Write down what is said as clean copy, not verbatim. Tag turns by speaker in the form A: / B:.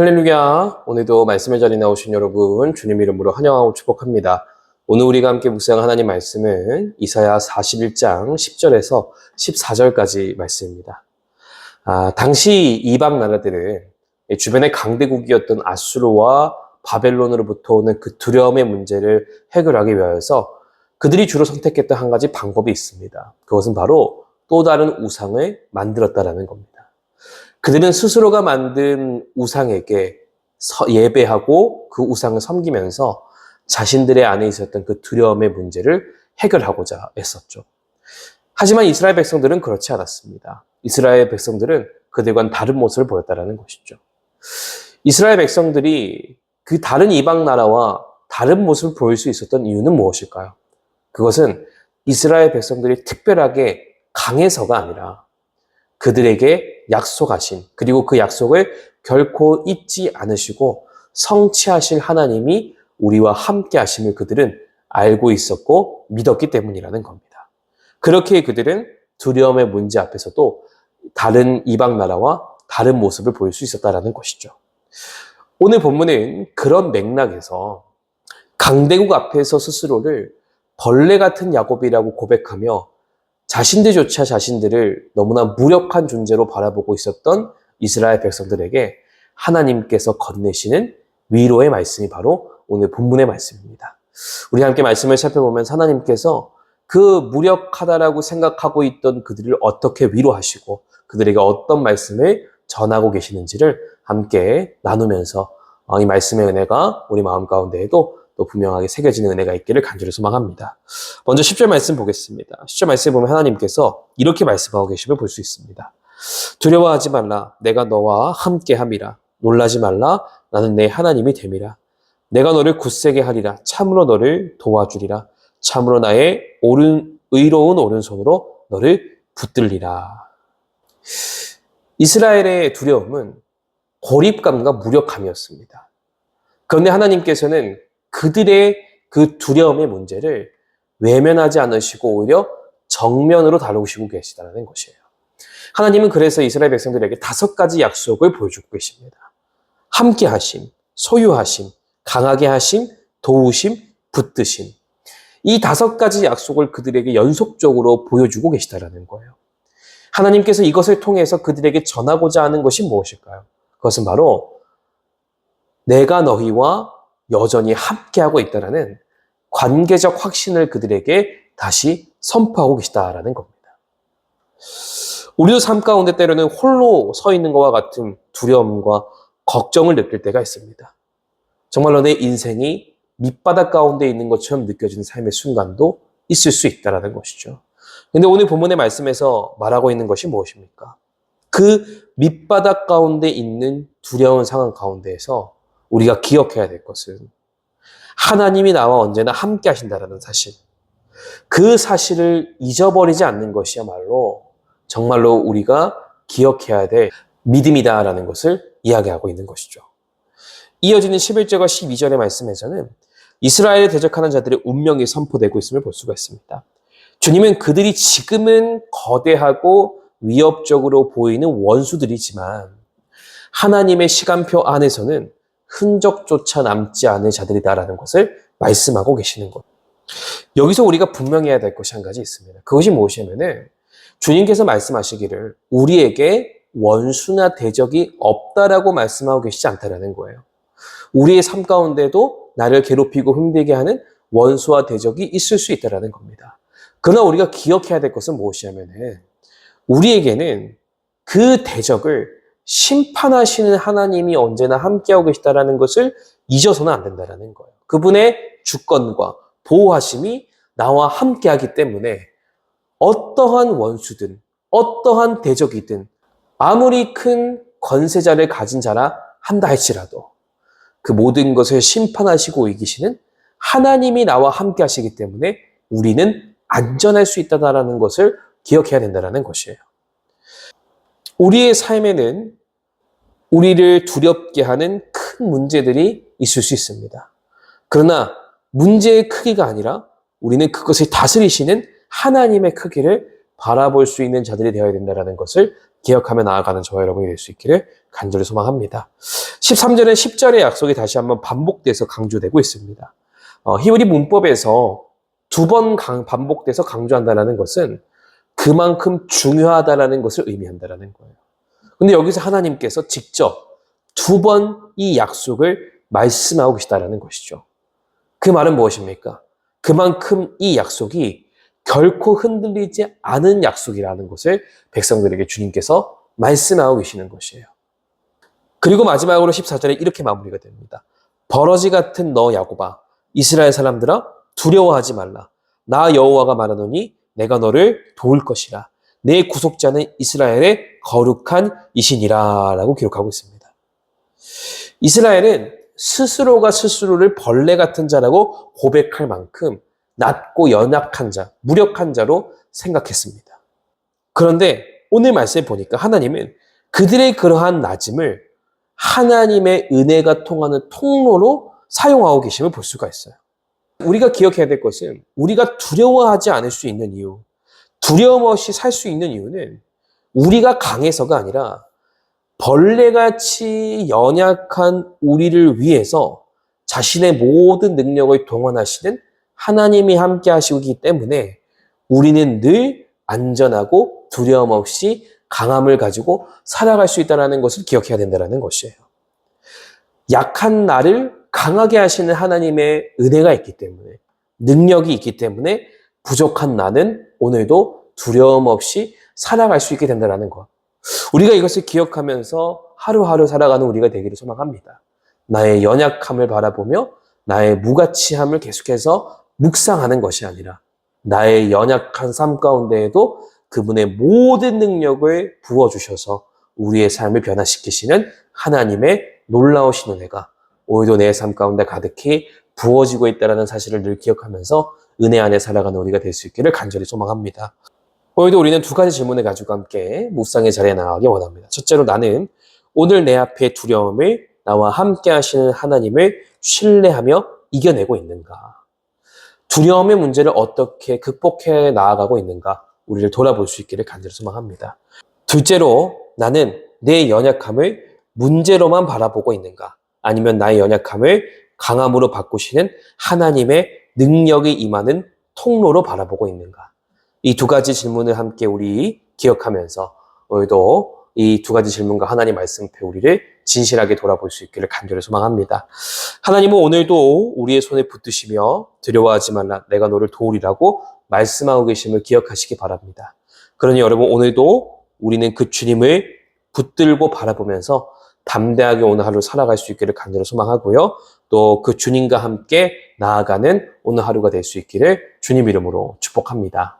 A: 할렐루야. 오늘도 말씀의 자리에 나오신 여러분 주님 이름으로 환영하고 축복합니다. 오늘 우리가 함께 묵상할 하나님 말씀은 이사야 41장 10절에서 14절까지 말씀입니다. 당시 이방 나라들은 주변의 강대국이었던 아수르와 바벨론으로부터 오는 그 두려움의 문제를 해결하기 위해서 그들이 주로 선택했던 한 가지 방법이 있습니다. 그것은 바로 또 다른 우상을 만들었다라는 겁니다. 그들은 스스로가 만든 우상에게 예배하고 그 우상을 섬기면서 자신들의 안에 있었던 그 두려움의 문제를 해결하고자 했었죠. 하지만 이스라엘 백성들은 그렇지 않았습니다. 이스라엘 백성들은 그들과는 다른 모습을 보였다는 것이죠. 이스라엘 백성들이 그 다른 이방 나라와 다른 모습을 보일 수 있었던 이유는 무엇일까요? 그것은 이스라엘 백성들이 특별하게 강해서가 아니라 그들에게 약속하신, 그리고 그 약속을 결코 잊지 않으시고 성취하실 하나님이 우리와 함께 하심을 그들은 알고 있었고 믿었기 때문이라는 겁니다. 그렇게 그들은 두려움의 문제 앞에서도 다른 이방 나라와 다른 모습을 보일 수 있었다는 것이죠. 오늘 본문은 그런 맥락에서 강대국 앞에서 스스로를 벌레 같은 야곱이라고 고백하며 자신들조차 자신들을 너무나 무력한 존재로 바라보고 있었던 이스라엘 백성들에게 하나님께서 건네시는 위로의 말씀이 바로 오늘 본문의 말씀입니다. 우리 함께 말씀을 살펴보면서 하나님께서 그 무력하다라고 생각하고 있던 그들을 어떻게 위로하시고 그들에게 어떤 말씀을 전하고 계시는지를 함께 나누면서 이 말씀의 은혜가 우리 마음 가운데에도 또 분명하게 새겨지는 은혜가 있기를 간절히 소망합니다. 먼저 10절 말씀 보겠습니다. 10절 말씀에 보면 하나님께서 이렇게 말씀하고 계심을 볼 수 있습니다. 두려워하지 말라. 내가 너와 함께함이라. 놀라지 말라. 나는 내 하나님이 됨이라. 내가 너를 굳세게 하리라. 참으로 너를 도와주리라. 참으로 나의 의로운 오른손으로 너를 붙들리라. 이스라엘의 두려움은 고립감과 무력함이었습니다. 그런데 하나님께서는 그들의 그 두려움의 문제를 외면하지 않으시고 오히려 정면으로 다루시고 계시다는 것이에요. 하나님은 그래서 이스라엘 백성들에게 5가지 약속을 보여주고 계십니다. 함께 하심, 소유하심, 강하게 하심, 도우심, 붙드심. 이 5가지 약속을 그들에게 연속적으로 보여주고 계시다는 거예요. 하나님께서 이것을 통해서 그들에게 전하고자 하는 것이 무엇일까요? 그것은 바로 내가 너희와 여전히 함께하고 있다는 관계적 확신을 그들에게 다시 선포하고 계시다라는 겁니다. 우리도 삶 가운데 때로는 홀로 서 있는 것과 같은 두려움과 걱정을 느낄 때가 있습니다. 정말로 내 인생이 밑바닥 가운데 있는 것처럼 느껴지는 삶의 순간도 있을 수 있다는 것이죠. 그런데 오늘 본문의 말씀에서 말하고 있는 것이 무엇입니까? 그 밑바닥 가운데 있는 두려운 상황 가운데에서 우리가 기억해야 될 것은 하나님이 나와 언제나 함께 하신다는 사실. 그 사실을 잊어버리지 않는 것이야말로 정말로 우리가 기억해야 될 믿음이다라는 것을 이야기하고 있는 것이죠. 이어지는 11절과 12절의 말씀에서는 이스라엘에 대적하는 자들의 운명이 선포되고 있음을 볼 수가 있습니다. 주님은 그들이 지금은 거대하고 위협적으로 보이는 원수들이지만 하나님의 시간표 안에서는 흔적조차 남지 않을 자들이다라는 것을 말씀하고 계시는 것. 여기서 우리가 분명해야 될 것이 한 가지 있습니다. 그것이 무엇이냐면은 주님께서 말씀하시기를 우리에게 원수나 대적이 없다라고 말씀하고 계시지 않다라는 거예요. 우리의 삶 가운데도 나를 괴롭히고 힘들게 하는 원수와 대적이 있을 수 있다라는 겁니다. 그러나 우리가 기억해야 될 것은 무엇이냐면은 우리에게는 그 대적을 심판하시는 하나님이 언제나 함께하고 계시다라는 것을 잊어서는 안 된다는 거예요. 그분의 주권과 보호하심이 나와 함께하기 때문에 어떠한 원수든 어떠한 대적이든 아무리 큰 권세자를 가진 자라 한다 할지라도 그 모든 것을 심판하시고 이기시는 하나님이 나와 함께 하시기 때문에 우리는 안전할 수 있다는 것을 기억해야 된다는 것이에요. 우리의 삶에는 우리를 두렵게 하는 큰 문제들이 있을 수 있습니다. 그러나 문제의 크기가 아니라 우리는 그것을 다스리시는 하나님의 크기를 바라볼 수 있는 자들이 되어야 된다는 것을 기억하며 나아가는 저와 여러분이 될 수 있기를 간절히 소망합니다. 13절에 10절의 약속이 다시 한번 반복돼서 강조되고 있습니다. 히브리 문법에서 두 번 반복돼서 강조한다는 것은 그만큼 중요하다는 것을 의미한다는 거예요. 근데 여기서 하나님께서 직접 두 번 이 약속을 말씀하고 계시다는 것이죠. 그 말은 무엇입니까? 그만큼 이 약속이 결코 흔들리지 않은 약속이라는 것을 백성들에게 주님께서 말씀하고 계시는 것이에요. 그리고 마지막으로 14절에 이렇게 마무리가 됩니다. 버러지 같은 너 야곱아, 이스라엘 사람들아 두려워하지 말라. 나 여호와가 말하노니 내가 너를 도울 것이라. 내 구속자는 이스라엘의 거룩한 이신이라 라고 기록하고 있습니다. 이스라엘은 스스로가 스스로를 벌레 같은 자라고 고백할 만큼 낮고 연약한 자, 무력한 자로 생각했습니다. 그런데 오늘 말씀에 보니까 하나님은 그들의 그러한 낮음을 하나님의 은혜가 통하는 통로로 사용하고 계심을 볼 수가 있어요. 우리가 기억해야 될 것은 우리가 두려워하지 않을 수 있는 이유, 두려움 없이 살 수 있는 이유는 우리가 강해서가 아니라 벌레같이 연약한 우리를 위해서 자신의 모든 능력을 동원하시는 하나님이 함께 하시기 때문에 우리는 늘 안전하고 두려움 없이 강함을 가지고 살아갈 수 있다는 것을 기억해야 된다는 것이에요. 약한 나를 강하게 하시는 하나님의 은혜가 있기 때문에, 능력이 있기 때문에 부족한 나는 오늘도 두려움 없이 살아갈 수 있게 된다는 것. 우리가 이것을 기억하면서 하루하루 살아가는 우리가 되기를 소망합니다. 나의 연약함을 바라보며 나의 무가치함을 계속해서 묵상하는 것이 아니라 나의 연약한 삶 가운데에도 그분의 모든 능력을 부어주셔서 우리의 삶을 변화시키시는 하나님의 놀라우신 은혜가 오늘도 내 삶 가운데 가득히 부어지고 있다는 사실을 늘 기억하면서 은혜 안에 살아가는 우리가 될 수 있기를 간절히 소망합니다. 오늘도 우리는 두 가지 질문을 가지고 함께 묵상의 자리에 나가기 원합니다. 첫째로 나는 오늘 내 앞에 두려움을 나와 함께 하시는 하나님을 신뢰하며 이겨내고 있는가? 두려움의 문제를 어떻게 극복해 나아가고 있는가? 우리를 돌아볼 수 있기를 간절히 소망합니다. 둘째로 나는 내 연약함을 문제로만 바라보고 있는가? 아니면 나의 연약함을 강함으로 바꾸시는 하나님의 능력이 임하는 통로로 바라보고 있는가? 이 두 가지 질문을 함께 우리 기억하면서 오늘도 이 두 가지 질문과 하나님 말씀표 우리를 진실하게 돌아볼 수 있기를 간절히 소망합니다. 하나님은 오늘도 우리의 손에 붙드시며 두려워하지 말라 내가 너를 도우리라고 말씀하고 계심을 기억하시기 바랍니다. 그러니 여러분 오늘도 우리는 그 주님을 붙들고 바라보면서 담대하게 오늘 하루 살아갈 수 있기를 간절히 소망하고요. 또 그 주님과 함께 나아가는 오늘 하루가 될 수 있기를 주님 이름으로 축복합니다.